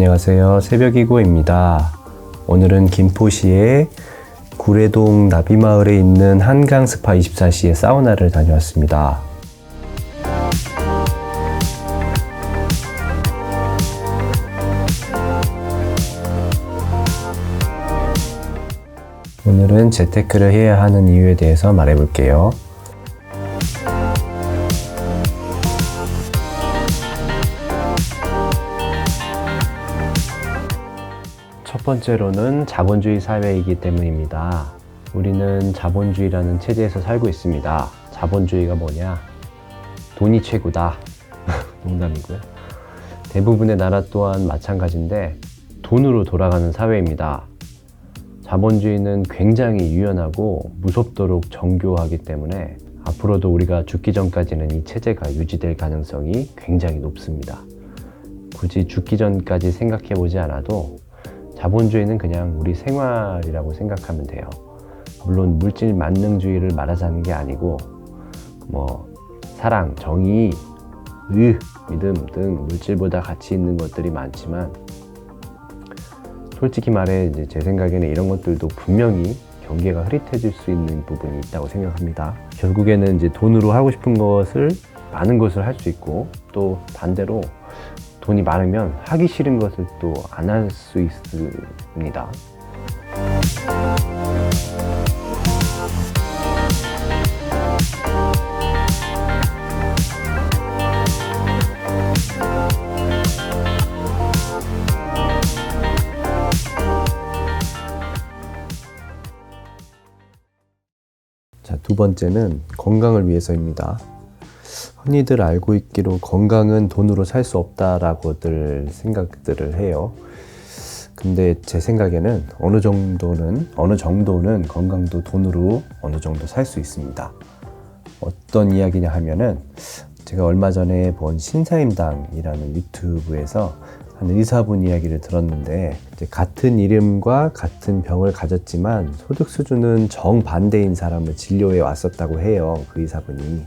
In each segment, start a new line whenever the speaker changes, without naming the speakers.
안녕하세요. 새벽이고입니다. 오늘은 김포시의 구례동 나비마을에 있는 한강 스파 24시의 사우나를 다녀왔습니다. 오늘은 재테크를 해야 하는 이유에 대해서 말해볼게요. 첫 번째로는 자본주의 사회이기 때문입니다. 우리는 자본주의라는 체제에서 살고 있습니다. 자본주의가 뭐냐? 돈이 최고다. 농담이고요. 대부분의 나라 또한 마찬가지인데 돈으로 돌아가는 사회입니다. 자본주의는 굉장히 유연하고 무섭도록 정교하기 때문에 앞으로도 우리가 죽기 전까지는 이 체제가 유지될 가능성이 굉장히 높습니다. 굳이 죽기 전까지 생각해 보지 않아도 자본주의는 그냥 우리 생활이라고 생각하면 돼요. 물론 물질 만능주의를 말하자는 게 아니고 사랑, 정의, 믿음 등 물질보다 가치 있는 것들이 많지만 솔직히 말해 제 생각에는 이런 것들도 분명히 경계가 흐릿해질 수 있는 부분이 있다고 생각합니다. 결국에는 돈으로 하고 싶은 것을 많은 것을 할 수 있고 또 반대로 돈이 많으면 하기 싫은 것을 또 안 할 수 있습니다. 자, 두 번째는 건강을 위해서입니다. 흔히들 알고 있기로 건강은 돈으로 살 수 없다라고들 생각들을 해요. 근데 제 생각에는 어느 정도는 건강도 돈으로 어느 정도 살 수 있습니다. 어떤 이야기냐 하면은 제가 얼마 전에 본 신사임당이라는 유튜브에서 한 의사분 이야기를 들었는데 같은 이름과 같은 병을 가졌지만 소득 수준은 정반대인 사람을 진료해 왔었다고 해요. 그 의사분이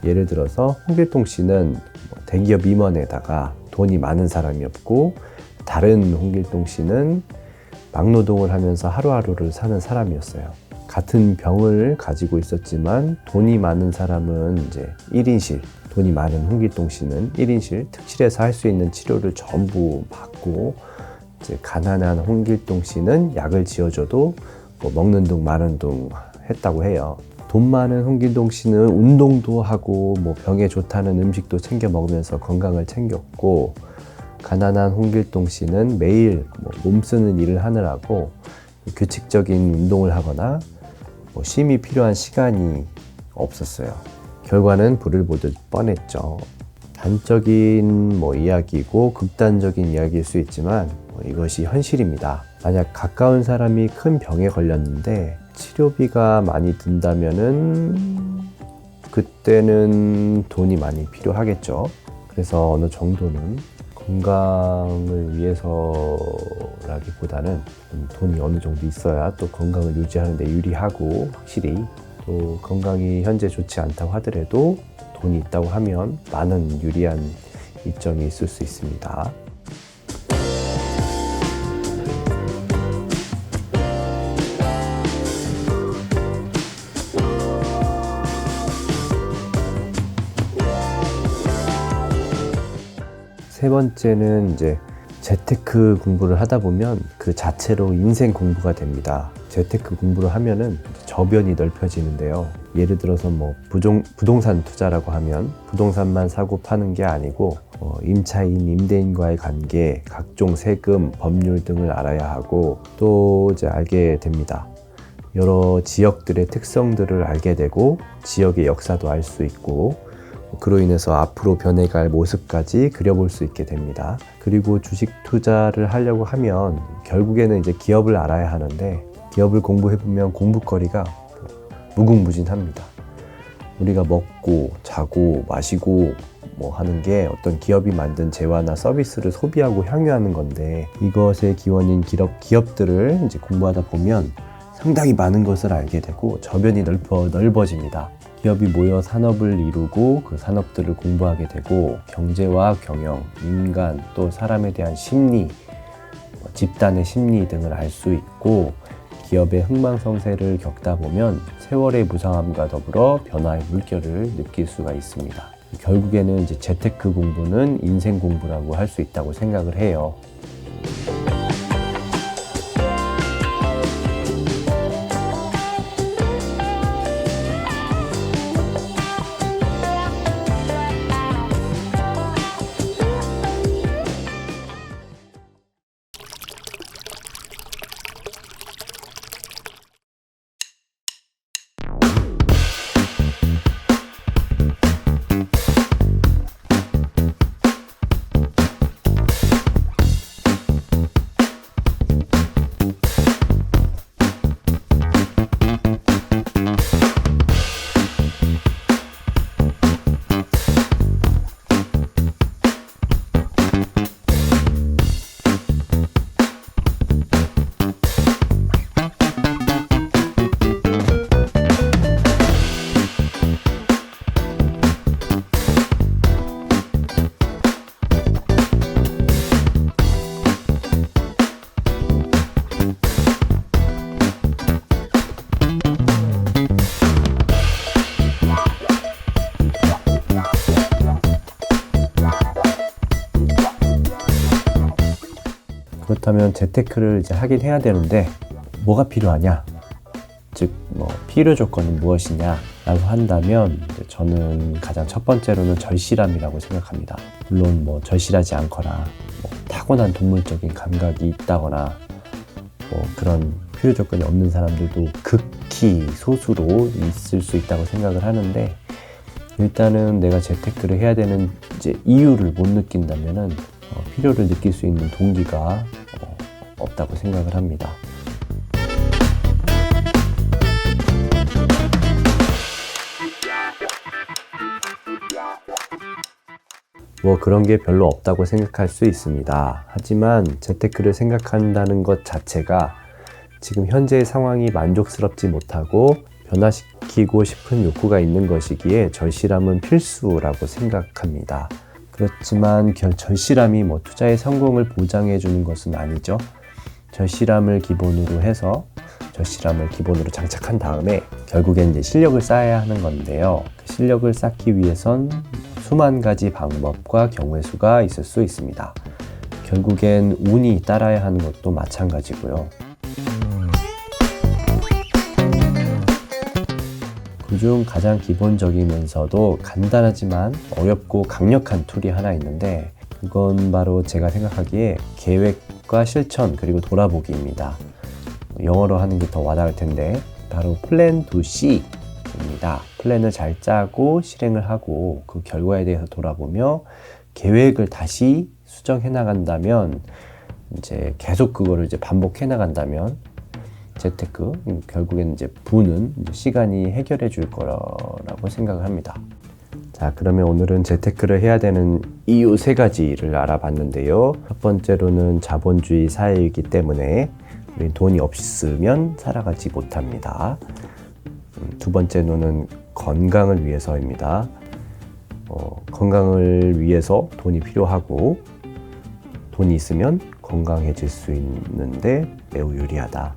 예를 들어서 홍길동 씨는 대기업 임원에다가 돈이 많은 사람이었고 다른 홍길동 씨는 막노동을 하면서 하루하루를 사는 사람이었어요. 같은 병을 가지고 있었지만 돈이 많은 사람은 1인실, 돈이 많은 홍길동 씨는 1인실, 특실에서 할 수 있는 치료를 전부 받고 가난한 홍길동 씨는 약을 지어줘도 먹는 둥 마는 둥 했다고 해요. 돈 많은 홍길동 씨는 운동도 하고 병에 좋다는 음식도 챙겨 먹으면서 건강을 챙겼고 가난한 홍길동 씨는 매일 몸 쓰는 일을 하느라고 규칙적인 운동을 하거나 쉼이 필요한 시간이 없었어요. 결과는 불을 보듯 뻔했죠. 단적인 이야기고 극단적인 이야기일 수 있지만 이것이 현실입니다. 만약 가까운 사람이 큰 병에 걸렸는데 치료비가 많이 든다면은 그때는 돈이 많이 필요하겠죠. 그래서 어느 정도는 건강을 위해서라기보다는 돈이 어느 정도 있어야 또 건강을 유지하는 데 유리하고 확실히 또 건강이 현재 좋지 않다고 하더라도 돈이 있다고 하면 많은 유리한 이점이 있을 수 있습니다. 세 번째는 재테크 공부를 하다 보면 그 자체로 인생 공부가 됩니다. 재테크 공부를 하면은 저변이 넓혀지는데요. 예를 들어서 부동산 투자라고 하면 부동산만 사고 파는 게 아니고 임차인, 임대인과의 관계, 각종 세금, 법률 등을 알아야 하고 또 알게 됩니다. 여러 지역들의 특성들을 알게 되고 지역의 역사도 알 수 있고 그로 인해서 앞으로 변해갈 모습까지 그려볼 수 있게 됩니다. 그리고 주식 투자를 하려고 하면 결국에는 기업을 알아야 하는데 기업을 공부해보면 공부거리가 무궁무진합니다. 우리가 먹고 자고 마시고 하는 게 어떤 기업이 만든 재화나 서비스를 소비하고 향유하는 건데 이것의 기원인 기업들을 공부하다 보면 상당히 많은 것을 알게 되고 저변이 넓어집니다. 기업이 모여 산업을 이루고 그 산업들을 공부하게 되고 경제와 경영, 인간 또 사람에 대한 심리 집단의 심리 등을 알 수 있고, 기업의 흥망성쇠를 겪다 보면 세월의 무상함과 더불어 변화의 물결을 느낄 수가 있습니다. 결국에는 이제 재테크 공부는 인생 공부라고 할 수 있다고 생각을 해요. 그렇다면 재테크를 이제 하긴 해야 되는데 뭐가 필요하냐? 즉, 필요 조건이 무엇이냐? 라고 한다면 저는 가장 첫 번째로는 절실함이라고 생각합니다. 물론 절실하지 않거나 타고난 동물적인 감각이 있다거나 그런 필요 조건이 없는 사람들도 극히 소수로 있을 수 있다고 생각을 하는데, 일단은 내가 재테크를 해야 되는 이제 이유를 못 느낀다면은 필요를 느낄 수 있는 동기가 없다고 생각을 합니다. 그런 게 별로 없다고 생각할 수 있습니다. 하지만 재테크를 생각한다는 것 자체가 지금 현재의 상황이 만족스럽지 못하고 변화시키고 싶은 욕구가 있는 것이기에 절실함은 필수라고 생각합니다. 그렇지만 절실함이 투자의 성공을 보장해 주는 것은 아니죠. 절실함을 기본으로 해서 절실함을 기본으로 장착한 다음에 결국엔 이제 실력을 쌓아야 하는 건데요. 그 실력을 쌓기 위해선 수만 가지 방법과 경우의 수가 있을 수 있습니다. 결국엔 운이 따라야 하는 것도 마찬가지고요. 그중 가장 기본적이면서도 간단하지만 어렵고 강력한 툴이 하나 있는데, 그건 바로 제가 생각하기에 계획과 실천 그리고 돌아보기입니다. 영어로 하는 게 더 와닿을 텐데 바로 Plan to See 입니다. 플랜을 잘 짜고 실행을 하고 그 결과에 대해서 돌아보며 계획을 다시 수정해 나간다면, 이제 계속 그거를 이제 반복해 나간다면 재테크, 결국엔 이제 부는 시간이 해결해 줄 거라고 생각을 합니다. 자, 그러면 오늘은 재테크를 해야 되는 이유 3가지를 알아봤는데요. 첫 번째로는 자본주의 사회이기 때문에 우리 돈이 없으면 살아가지 못합니다. 두 번째로는 건강을 위해서입니다. 건강을 위해서 돈이 필요하고, 돈이 있으면 건강해질 수 있는데 매우 유리하다.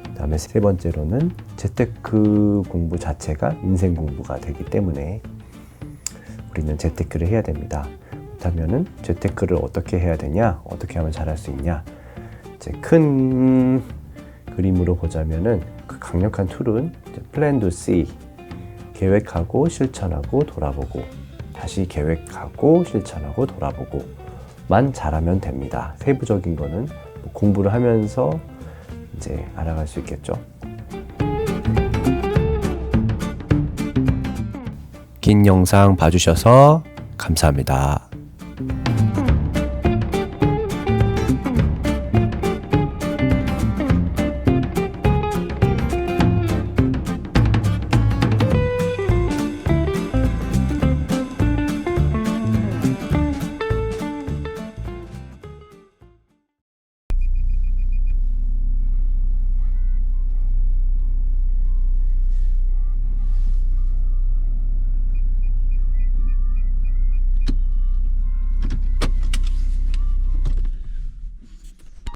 그 다음에 세 번째로는 재테크 공부 자체가 인생 공부가 되기 때문에 우리는 재테크를 해야 됩니다. 그렇다면 재테크를 어떻게 해야 되냐? 어떻게 하면 잘할 수 있냐? 이제 큰 그림으로 보자면은 그 강력한 툴은 Plan to See, 계획하고 실천하고 돌아보고, 다시 계획하고 실천하고 돌아보고만 잘하면 됩니다. 세부적인 거는 공부를 하면서 이제 알아갈 수 있겠죠. 긴 영상 봐주셔서 감사합니다.